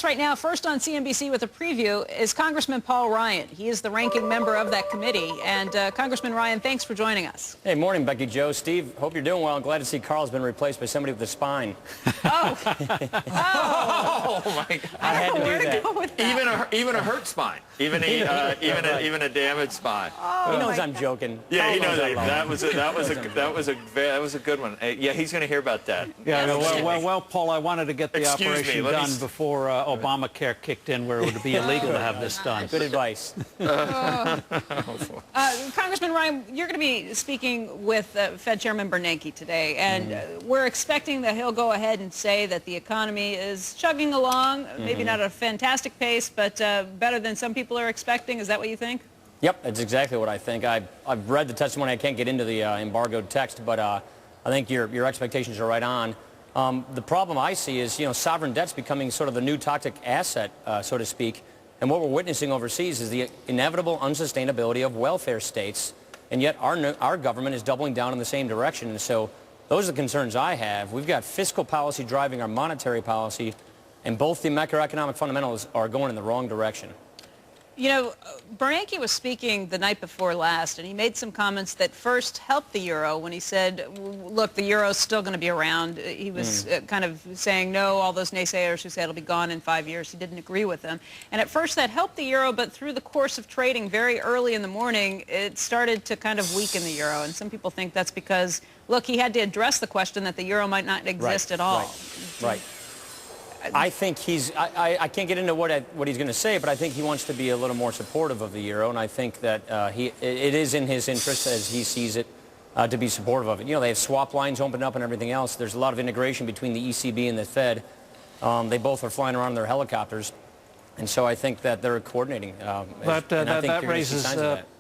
Right now, first on CNBC with a preview is Congressman Paul Ryan. He is the ranking member of that committee. And Congressman Ryan, thanks for joining us. Hey, morning, Becky, Joe, Steve. Hope you're doing well. I'm glad to see Carl's been replaced by somebody with a spine. Oh. Oh, my God. I had to do that. Even a hurt spine. Even a damaged spine. Oh, he knows I'm joking. Yeah, he knows that was a good one. Yeah, he's going to hear about that. Yeah, well, Paul, I wanted to get the operation done before Obamacare kicked in, where it would be illegal to have this done. Good advice. Congressman Ryan, you're going to be speaking with Fed Chairman Bernanke today, and we're expecting that he'll go ahead and say that the economy is chugging along, maybe not at a fantastic pace, but better than some people are expecting. Is that what you think? Yep, that's exactly what I think. I've read the testimony. I can't get into the embargoed text, but I think your expectations are right on. The problem I see is, sovereign debt's becoming sort of the new toxic asset, so to speak. And what we're witnessing overseas is the inevitable unsustainability of welfare states. And yet our government is doubling down in the same direction. And so those are the concerns I have. We've got fiscal policy driving our monetary policy, and both the macroeconomic fundamentals are going in the wrong direction. Bernanke was speaking the night before last, and he made some comments that first helped the euro when he said, look, the euro's still going to be around. He was kind of saying, no, all those naysayers who said it'll be gone in 5 years, he didn't agree with them. And at first that helped the euro, but through the course of trading very early in the morning, it started to kind of weaken the euro. And some people think that's because, look, he had to address the question that the euro might not exist at all. Right. I think I can't get into what he's going to say, but I think he wants to be a little more supportive of the euro, and I think that it is in his interest, as he sees it, to be supportive of it. They have swap lines opened up and everything else. There's a lot of integration between the ECB and the Fed. They both are flying around in their helicopters, and so I think that they're coordinating. But that raises,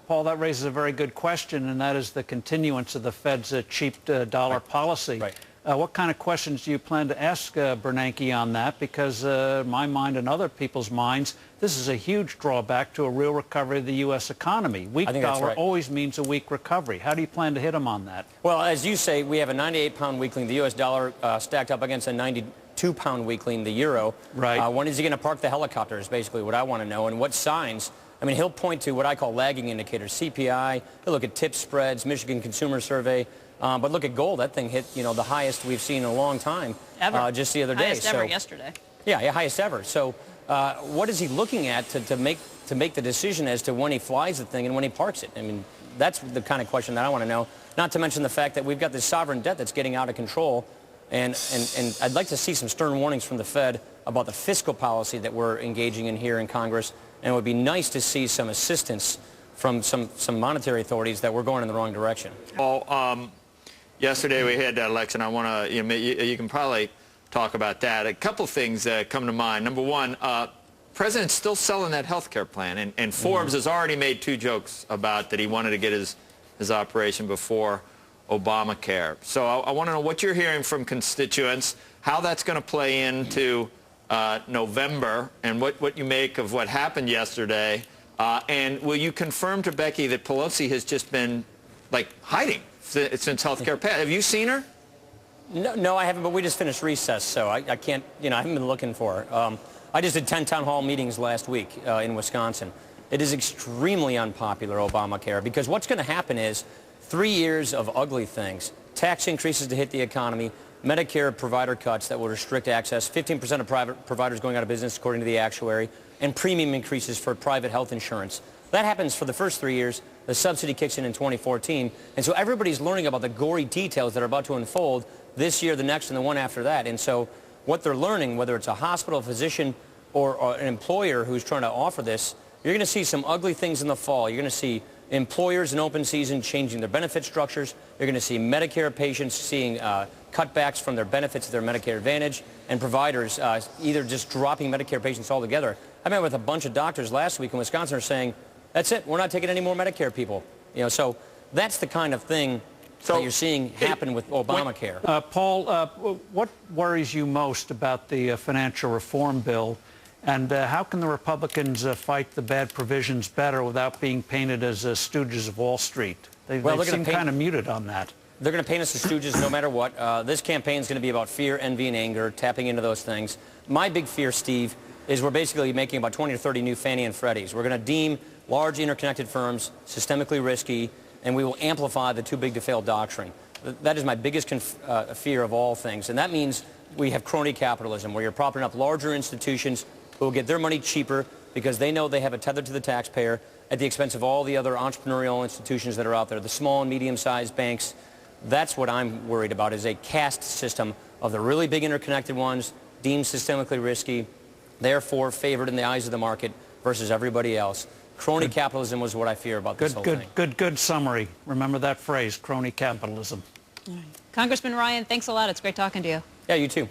Paul, that raises a very good question, and that is the continuance of the Fed's cheap dollar policy. Right. What kind of questions do you plan to ask Bernanke on that? Because in my mind and other people's minds, this is a huge drawback to a real recovery of the U.S. economy. Weak dollar always means a weak recovery. How do you plan to hit him on that? Well, as you say, we have a 98-pound weakling, the U.S. dollar, stacked up against a 92-pound weakling, the euro. Right. When is he going to park the helicopters, basically what I want to know, and what signs? I mean, he'll point to what I call lagging indicators, CPI, he'll look at tip spreads, Michigan Consumer Survey. But look at gold. That thing hit, the highest we've seen in a long time. Ever. Just the other day. Highest ever yesterday. Yeah, highest ever. So what is he looking at to make the decision as to when he flies the thing and when he parks it? I mean, that's the kind of question that I want to know. Not to mention the fact that we've got this sovereign debt that's getting out of control. And I'd like to see some stern warnings from the Fed about the fiscal policy that we're engaging in here in Congress. And it would be nice to see some assistance from some monetary authorities that we're going in the wrong direction. Yesterday we had that election. I want to, you can probably talk about that. A couple things come to mind. Number one, President's still selling that health care plan, and Forbes has already made 2 jokes about that he wanted to get his operation before Obamacare. So I want to know what you're hearing from constituents, how that's going to play into November, and what you make of what happened yesterday. And will you confirm to Becky that Pelosi has just been, hiding since healthcare passed? Have you seen her? No, I haven't, but we just finished recess, so I can't, I haven't been looking for her. I just did 10 town hall meetings last week in Wisconsin. It is extremely unpopular, Obamacare, because what's going to happen is 3 years of ugly things, tax increases to hit the economy, Medicare provider cuts that will restrict access, 15% of private providers going out of business, according to the actuary, and premium increases for private health insurance. That happens for the first 3 years. The subsidy kicks in 2014. And so everybody's learning about the gory details that are about to unfold this year, the next, and the one after that. And so what they're learning, whether it's a hospital, a physician, or an employer who's trying to offer this, you're going to see some ugly things in the fall. You're going to see employers in open season changing their benefit structures. You're going to see Medicare patients seeing cutbacks from their benefits, their Medicare Advantage, and providers either just dropping Medicare patients altogether. I met with a bunch of doctors last week in Wisconsin who are saying, that's it, we're not taking any more Medicare people. So that's the kind of thing that you're seeing happen with Obamacare. Paul, what worries you most about the financial reform bill, and how can the Republicans fight the bad provisions better without being painted as stooges of Wall Street? They seem kind of muted on that. They're going to paint us as stooges no matter what. This campaign is going to be about fear, envy, and anger, tapping into those things. My big fear, Steve, is we're basically making about 20 or 30 new Fannie and Freddies. We're going to deem large interconnected firms systemically risky, and we will amplify the too big to fail doctrine. That is my biggest fear of all things, and that means we have crony capitalism, where you're propping up larger institutions who will get their money cheaper because they know they have a tether to the taxpayer at the expense of all the other entrepreneurial institutions that are out there, the small and medium-sized banks. That's what I'm worried about, is a caste system of the really big interconnected ones, deemed systemically risky, therefore favored in the eyes of the market versus everybody else. Crony capitalism was what I fear about this whole thing. Good summary. Remember that phrase, crony capitalism. Congressman Ryan, thanks a lot. It's great talking to you. Yeah, you too.